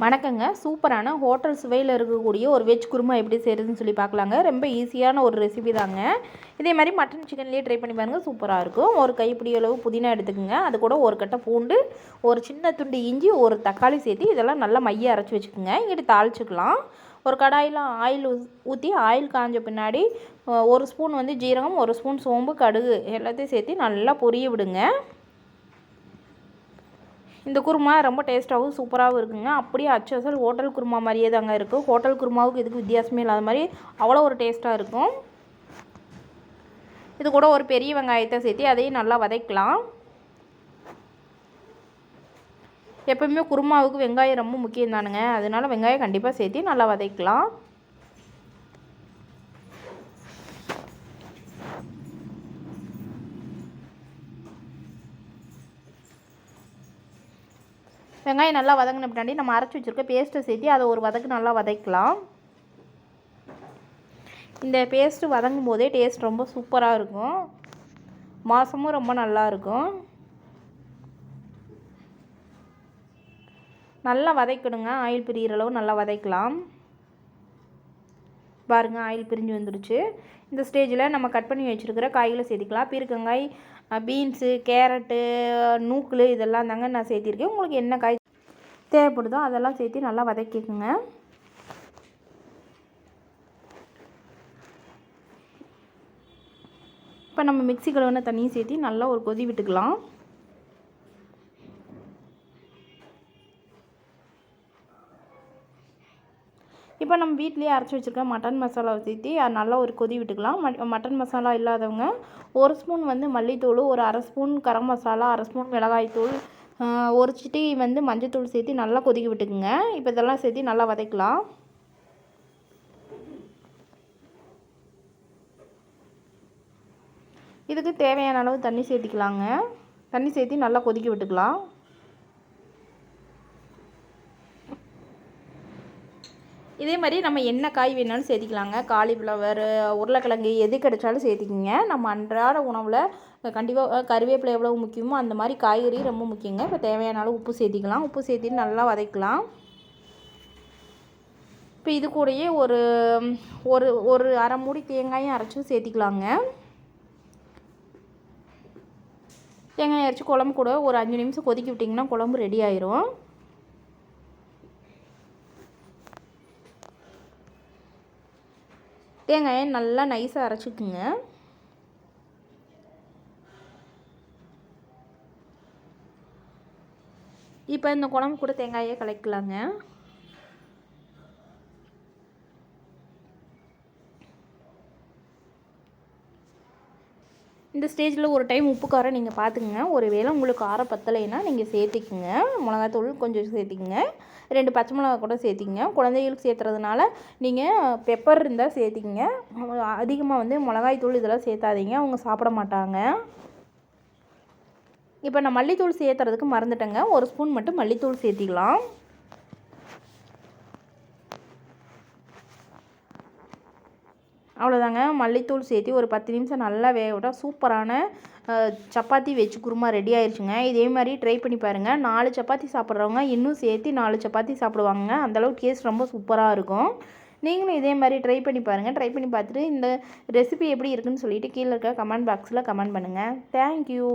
வணக்கங்க. சூப்பரான ஹோட்டல் சுவையில் இருக்கக்கூடிய ஒரு வெஜ் குருமா எப்படி செய்கிறதுன்னு சொல்லி பார்க்கலாங்க. ரொம்ப ஈஸியான ஒரு ரெசிபி தாங்க. இதே மாதிரி மட்டன் சிக்கன்லேயே ட்ரை பண்ணி பாருங்கள், சூப்பராக இருக்கும். ஒரு கைப்பிடி அளவு புதினா எடுத்துக்கோங்க. அது கூட ஒரு கட்டை பூண்டு, ஒரு சின்ன துண்டு இஞ்சி, ஒரு தக்காளி சேர்த்து இதெல்லாம் நல்லா மைய அரைச்சி வச்சுக்கோங்க. இங்கிட்டு தாளிச்சுக்கலாம். ஒரு கடாயில் ஆயில் ஊற்றி ஆயில் காஞ்ச பின்னாடி ஒரு ஸ்பூன் வந்து ஜீரகம், ஒரு ஸ்பூன் சோம்பு, கடுகு எல்லாத்தையும் சேர்த்து நல்லா பொரிய விடுங்க. இந்த குருமா ரொம்ப டேஸ்ட்டாகவும் சூப்பராகவும் இருக்குங்க. அப்படியே அச்சசல் ஹோட்டல் குருமா மாதிரியே தாங்க இருக்கும். ஹோட்டல் குருமாவுக்கு இதுக்கு வித்தியாசமே இல்லாத மாதிரி அவ்வளோ ஒரு டேஸ்ட்டாக இருக்கும். இது கூட ஒரு பெரிய வெங்காயத்தை சேர்த்து அதையும் நல்லா வதக்கலாம். எப்போவுமே குருமாவுக்கு வெங்காயம் ரொம்ப முக்கியம் தானுங்க. அதனால வெங்காயம் கண்டிப்பாக சேர்த்து நல்லா வதக்கலாம். வெங்காயம் நல்லா வதங்கின பின்னாடி நம்ம அரைச்சி வச்சுருக்க பேஸ்ட்டை சேர்த்து அதை ஒரு வதக்கு நல்லா வதக்கலாம். இந்த பேஸ்ட்டு வதங்கும் போதே டேஸ்ட் ரொம்ப சூப்பராக இருக்கும். வாசமும் ரொம்ப நல்லாயிருக்கும். நல்லா வதக்கிடுங்க. ஆயில் பிரிகிற அளவு நல்லா வதக்கலாம். பாருங்கள், ஆயில் பிரிஞ்சு வந்துடுச்சு. இந்த ஸ்டேஜில் நம்ம கட் பண்ணி வச்சுருக்கிற காய்களை சேர்த்திக்கலாம். பீர்க்கங்காய், பீன்ஸு, கேரட்டு, நூக்கல் இதெல்லாம் தாங்க நான் சேர்த்திருக்கேன். உங்களுக்கு என்ன காய் தேவைப்படுதோ அதெல்லாம் சேர்த்து நல்லா வதக்கிக்குங்க. இப்போ நம்ம மிக்ஸி கழுவின தண்ணியும் சேர்த்து நல்லா ஒரு கொதி விட்டுக்கலாம். இப்போ நம்ம வீட்டிலேயே அரைச்சி வச்சுருக்க மட்டன் மசாலாவை சேர்த்து நல்லா ஒரு கொதி விட்டுக்கலாம். மட்டன் மசாலா இல்லாதவங்க ஒரு ஸ்பூன் வந்து மல்லித்தூள், ஒரு அரை ஸ்பூன் கரம் மசாலா, அரை ஸ்பூன் மிளகாய்த்தூள், ஒரு சிட்டி வந்து மஞ்சத்தூள் சேர்த்து நல்லா கொதிக்க விட்டுக்குங்க. இப்போ இதெல்லாம் சேர்த்து நல்லா வதக்கலாம். இதுக்கு தேவையான அளவு தண்ணி சேர்த்திக்கலாங்க. தண்ணி சேர்த்து நல்லா கொதிக்க விட்டுக்கலாம். இதே மாதிரி நம்ம என்ன காய் வேணாலும் சேர்த்திக்கலாங்க. காலிஃப்ளவர், உருளைக்கிழங்கு எது கிடைச்சாலும் சேர்த்திக்கிங்க. நம்ம அன்றாட உணவில் கண்டிப்பாக கருவேப்பிலை எவ்வளோ முக்கியமோ அந்த மாதிரி காய்கறி ரொம்ப முக்கியங்க. இப்போ தேவையான அளவு உப்பு சேர்த்திக்கலாம். உப்பு சேர்த்திட்டு நல்லா வதக்கலாம். இப்போ இது கூடயே ஒரு ஒரு ஒரு அரை மூடி தேங்காயும் அரைச்சும் சேர்த்திக்கலாங்க. தேங்காய் அரைச்சி குழம்பு கூட ஒரு 5 நிமிஷம் கொதிக்க விட்டிங்கன்னா குழம்பு ரெடி ஆயிரும். தேங்காயை நல்லா நைஸாக அரைச்சிக்குங்க. இப்போ இந்த குழம்பு கூட தேங்காயை கலக்கலாங்க. இந்த ஸ்டேஜில் ஒரு டைம் உப்பு காரம் நீங்கள் பார்த்துக்குங்க. ஒரு வேளை உங்களுக்கு காரம் பத்தலைன்னா நீங்கள் சேர்த்திக்குங்க. மிளகாத்தூள் கொஞ்சம் சேர்த்திக்குங்க. 2 பச்சை மிளகா கூட சேர்த்திங்க. குழந்தைகளுக்கு சேர்த்துறதுனால நீங்கள் பெப்பர் இருந்தால் சேர்த்திங்க. அதிகமாக வந்து மிளகாய்த்தூள் இதெல்லாம் சேர்த்தாதீங்க, அவங்க சாப்பிட மாட்டாங்க. இப்போ நான் மல்லித்தூள் சேர்த்துறதுக்கு மறந்துட்டேங்க. ஒரு ஸ்பூன் மட்டும் மல்லித்தூள் சேர்த்திக்கலாம். அவ்வளோதாங்க. மல்லித்தூள் சேர்த்து ஒரு 10 நிமிஷம் நல்லா வேக விட்டால் சூப்பரான சப்பாத்தி வெஜ் குருமா ரெடி ஆயிடுச்சுங்க. இதே மாதிரி ட்ரை பண்ணி பாருங்கள். 4 சப்பாத்தி சாப்பிட்றவங்க இன்னும் சேர்த்து 4 சப்பாத்தி சாப்பிடுவாங்க. அந்தளவுக்கு டேஸ்ட் ரொம்ப சூப்பராக இருக்கும். நீங்களும் இதே மாதிரி ட்ரை பண்ணி பாருங்கள். ட்ரை பண்ணி பார்த்துட்டு இந்த ரெசிபி எப்படி இருக்குன்னு சொல்லிவிட்டு கீழே இருக்க கமெண்ட் பாக்ஸில் கமெண்ட் பண்ணுங்கள். தேங்க்யூ.